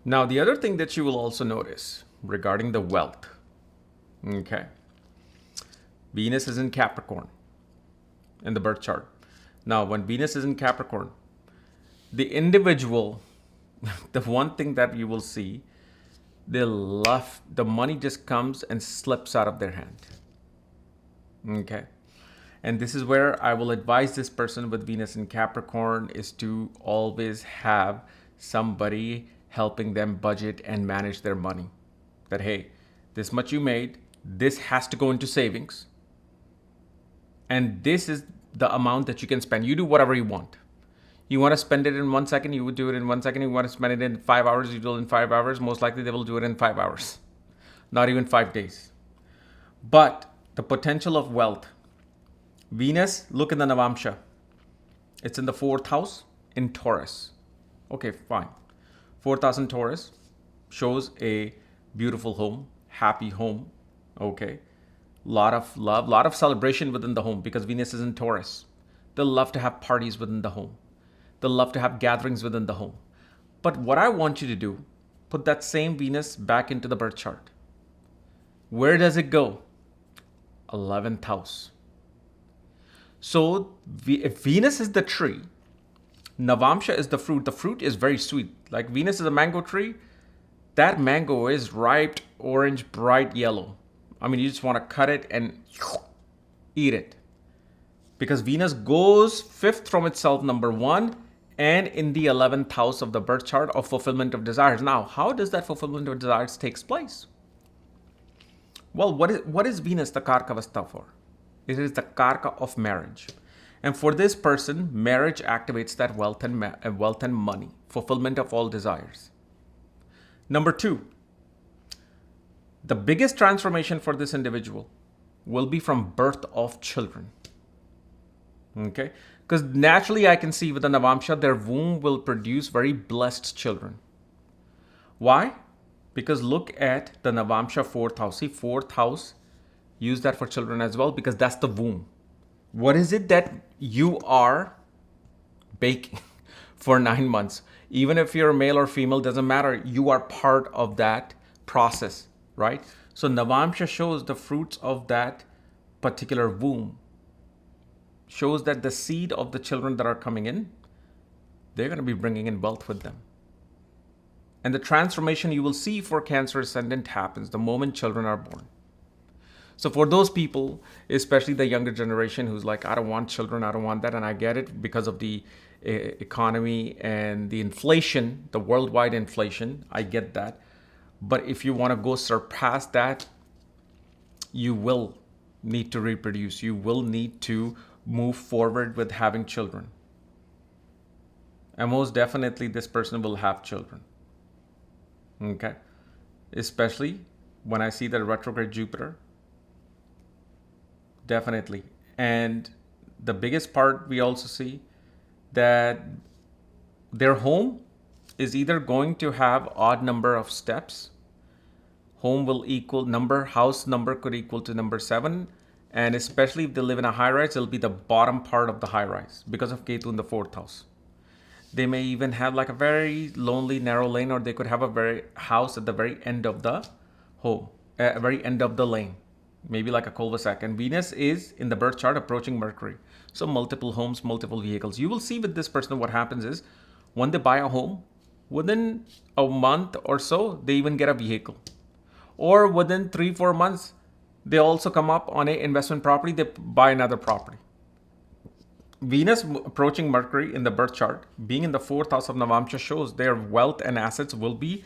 Now, the other thing that you will also notice regarding the wealth, okay, Venus is in Capricorn in the birth chart. Now, when Venus is in Capricorn, the individual, the one thing that you will see, they love the money just comes and slips out of their hand. Okay. And this is where I will advise this person with Venus in Capricorn is to always have somebody helping them budget and manage their money. That, hey, this much you made, this has to go into savings. And this is the amount that you can spend. You do whatever you want. You want to spend it in 1 second, you would do it in 1 second. You want to spend it in 5 hours, you do it in 5 hours. Most likely they will do it in 5 hours, not even 5 days. But the potential of wealth. Venus, look in the Navamsha. It's in the 4th house in Taurus. Okay, fine. 4th house in Taurus shows a beautiful home, happy home. Okay. Lot of love, lot of celebration within the home because Venus is in Taurus. They'll love to have parties within the home. They'll love to have gatherings within the home. But what I want you to do, put that same Venus back into the birth chart. Where does it go? 11th house. So if Venus is the tree, Navamsha is the fruit is very sweet. Like Venus is a mango tree, that mango is ripe, orange, bright yellow. I mean, you just want to cut it and eat it. Because Venus goes 5th from itself, number 1, and in the 11th house of the birth chart of fulfillment of desires. Now, how does that fulfillment of desires takes place? Well, what is Venus the Karka Avastha for? It is the Karka of marriage. And for this person, marriage activates that wealth and money, fulfillment of all desires. Number 2, the biggest transformation for this individual will be from birth of children. Okay? Because naturally I can see with the Navamsha, their womb will produce very blessed children. Why? Because look at the Navamsha 4th house. See, 4th house, use that for children as well because that's the womb. What is it that you are baking for 9 months? Even if you're male or female, doesn't matter. You are part of that process, right? So Navamsha shows the fruits of that particular womb. Shows that the seed of the children that are coming in, they're going to be bringing in wealth with them. And the transformation you will see for Cancer ascendant happens the moment children are born. So for those people, especially the younger generation who's like, I don't want children, I don't want that. And I get it because of the economy and the inflation, the worldwide inflation. I get that. But if you want to go surpass that, you will need to reproduce. You will need to move forward with having children. And most definitely this person will have children. Okay. Especially when I see the retrograde Jupiter. Definitely. And the biggest part we also see that their home is either going to have odd number of steps. Home will equal house number could equal to number 7. And especially if they live in a high rise, it'll be the bottom part of the high rise because of Ketu in the 4th house. They may even have like a very lonely, narrow lane, or they could have a very house at the very end of the home, very end of the lane, maybe like a cul-de-sac. And Venus is in the birth chart approaching Mercury. So multiple homes, multiple vehicles. You will see with this person what happens is when they buy a home, within a month or so, they even get a vehicle. Or within 3-4 months, they also come up on an investment property, they buy another property. Venus approaching Mercury in the birth chart, being in the 4th house of Navamsha, shows their wealth and assets will be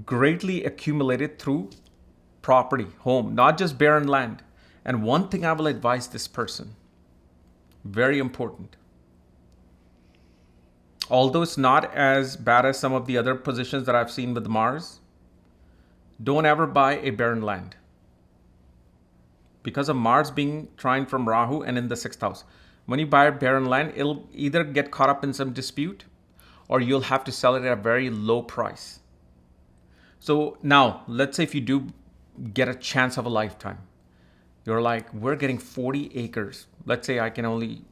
greatly accumulated through property, home, not just barren land. And one thing I will advise this person, very important. Although it's not as bad as some of the other positions that I've seen with Mars, don't ever buy a barren land. Because of Mars being trine from Rahu and in the 6th house. When you buy barren land, it'll either get caught up in some dispute or you'll have to sell it at a very low price. So now, let's say if you do get a chance of a lifetime, you're like, we're getting 40 acres. Let's say I can only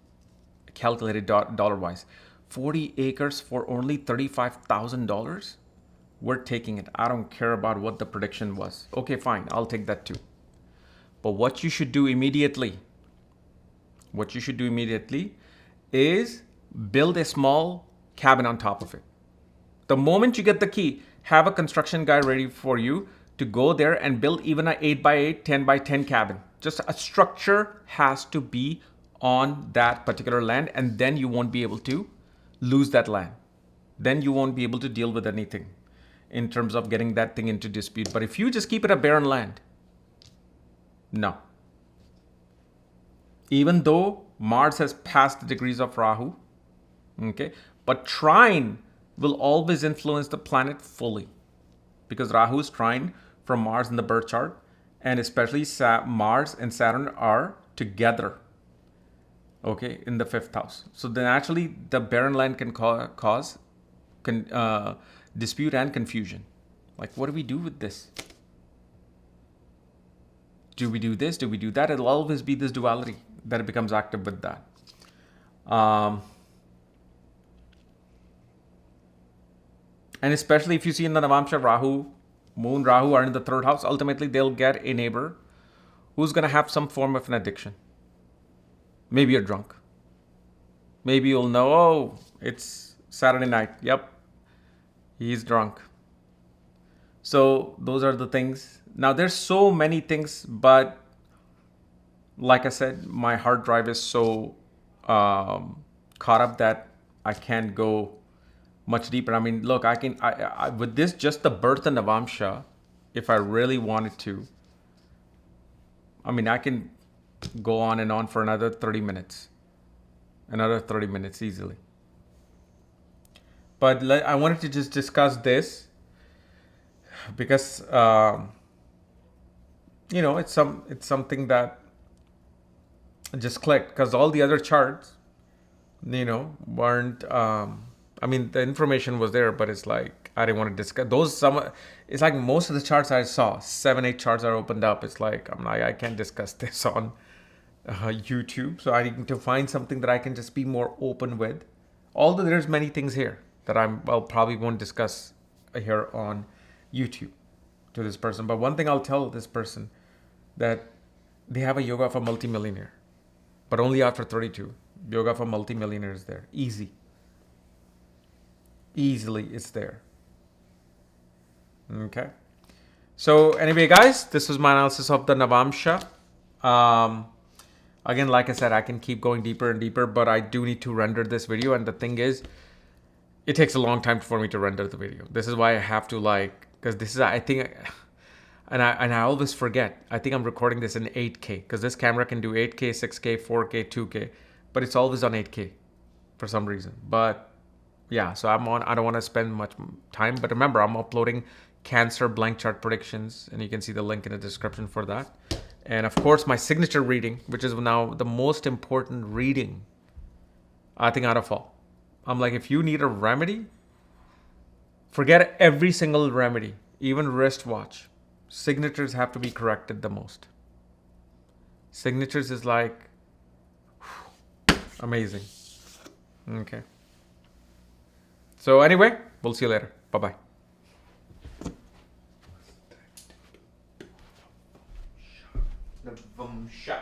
calculate it dollar-wise. 40 acres for only $35,000? We're taking it. I don't care about what the prediction was. Okay, fine. I'll take that too. But what you should do immediately, is build a small cabin on top of it. The moment you get the key, have a construction guy ready for you to go there and build even an 8x8, 10x10 cabin. Just a structure has to be on that particular land, and then you won't be able to lose that land. Then you won't be able to deal with anything in terms of getting that thing into dispute. But if you just keep it a barren land, no. Even though Mars has passed the degrees of Rahu, okay, but trine will always influence the planet fully, because Rahu is trine from Mars in the birth chart, and especially Mars and Saturn are together, okay, in the 5th house. So then actually the barren land can cause dispute and confusion. Like, what do we do with this? Do we do this? Do we do that? It'll always be this duality that it becomes active with that. And especially if you see in the Navamsha, Rahu, Moon, Rahu are in the 3rd house, ultimately they'll get a neighbor who's going to have some form of an addiction. Maybe you're drunk. Maybe you'll know, oh, it's Saturday night. Yep, he's drunk. So those are the things. Now there's so many things, but like I said, my hard drive is so caught up that I can't go much deeper. I mean, look, I with this, just the birth and Navamsha, if I really wanted to, I mean, I can go on and on for another 30 minutes. Another 30 minutes easily. But I wanted to just discuss this because, it's something that just clicked, because all the other charts, weren't, I mean, the information was there, but it's like, I didn't want to discuss it's like most of the charts I saw, 7-8 charts are opened up. It's like, I can't discuss this on YouTube. So I need to find something that I can just be more open with. Although there's many things here that probably won't discuss here on YouTube to this person. But one thing I'll tell this person, that they have a yoga for multimillionaire, but only after 32. Yoga for multimillionaire is there. Easily it's there. Okay. So anyway, guys, this was my analysis of the Navamsha. Again, like I said, I can keep going deeper and deeper, but I do need to render this video. And the thing is, it takes a long time for me to render the video. This is why I have to because this is, I think, and I always forget. I think I'm recording this in 8K, because this camera can do 8K, 6K, 4K, 2K, but it's always on 8K for some reason. But yeah, so I don't want to spend much time, but remember, I'm uploading Cancer blank chart predictions, and you can see the link in the description for that. And of course, my signature reading, which is now the most important reading, I think, out of all. I'm like, if you need a remedy, forget every single remedy, even wristwatch. Signatures have to be corrected the most. Signatures is like, amazing. Okay. So anyway, we'll see you later. Bye-bye. Navamsha.